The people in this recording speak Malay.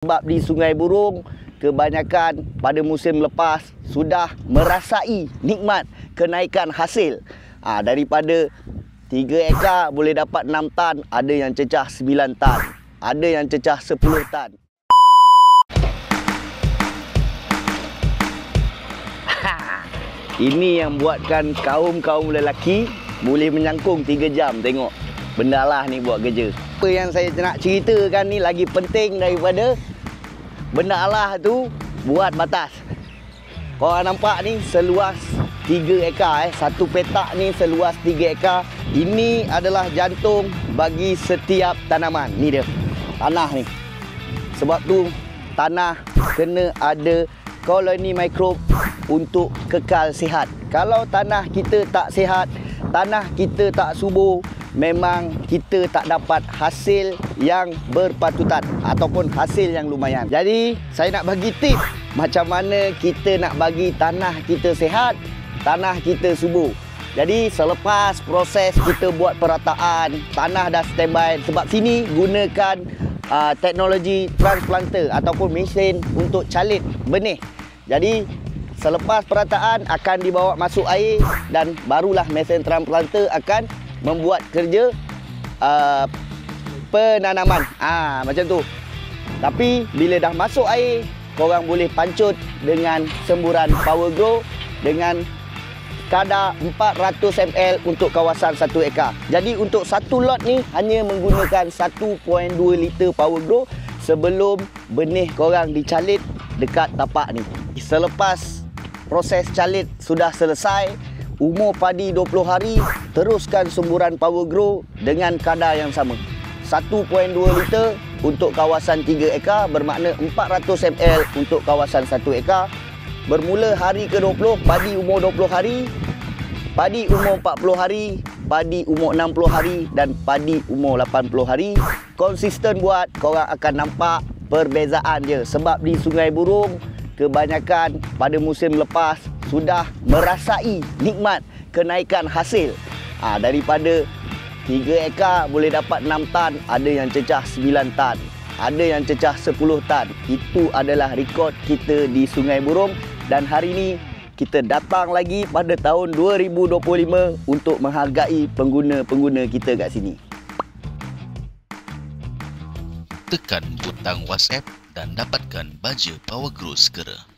Sebab di Sungai Burung, kebanyakan pada musim lepas sudah merasai nikmat kenaikan hasil. Daripada 3 ekar boleh dapat 6 tan, ada yang cecah 9 tan, ada yang cecah 10 tan. Ini yang buatkan kaum-kaum lelaki boleh menyangkung 3 jam tengok benda lah ni buat kerja. Apa yang saya nak ceritakan ni lagi penting daripada benda Allah tu buat batas. Korang nampak ni seluas 3 ekar satu petak ni seluas 3 ekar. Ini adalah jantung bagi setiap tanaman. Ni dia tanah ni. Sebab tu tanah kena ada koloni mikrob untuk kekal sihat. Kalau tanah kita tak sihat, tanah kita tak subur, memang kita tak dapat hasil yang berpatutan ataupun hasil yang lumayan. Jadi saya nak bagi tip macam mana kita nak bagi tanah kita sihat, tanah kita subur. Jadi selepas proses kita buat perataan, tanah dah standby. Sebab sini gunakan teknologi transplanter ataupun mesin untuk calit benih. Jadi selepas perataan akan dibawa masuk air dan barulah mesin transplanter akan membuat kerja penanaman. Macam tu. Tapi bila dah masuk air, korang boleh pancut dengan semburan Power Grow dengan kadar 400 ml untuk kawasan 1 ekar. Jadi untuk satu lot ni hanya menggunakan 1.2 liter Power Grow sebelum benih korang dicalit dekat tapak ni. Selepas proses calit sudah selesai, umur padi 20 hari, teruskan semburan Power Grow dengan kadar yang sama. 1.2 liter untuk kawasan 3 ekar bermakna 400 ml untuk kawasan 1 ekar. Bermula hari ke-20, padi umur 20 hari, padi umur 40 hari, padi umur 60 hari dan padi umur 80 hari. Konsisten buat, korang akan nampak perbezaan dia. Sebab di Sungai Burung, kebanyakan pada musim lepas sudah merasai nikmat kenaikan hasil. Daripada 3 ekar boleh dapat 6 tan, ada yang cecah 9 tan, ada yang cecah 10 tan. Itu adalah rekod kita di Sungai Burung. Dan hari ini kita datang lagi pada tahun 2025 untuk menghargai pengguna-pengguna kita kat sini. Tekan butang WhatsApp dan dapatkan baja Power Grow segera.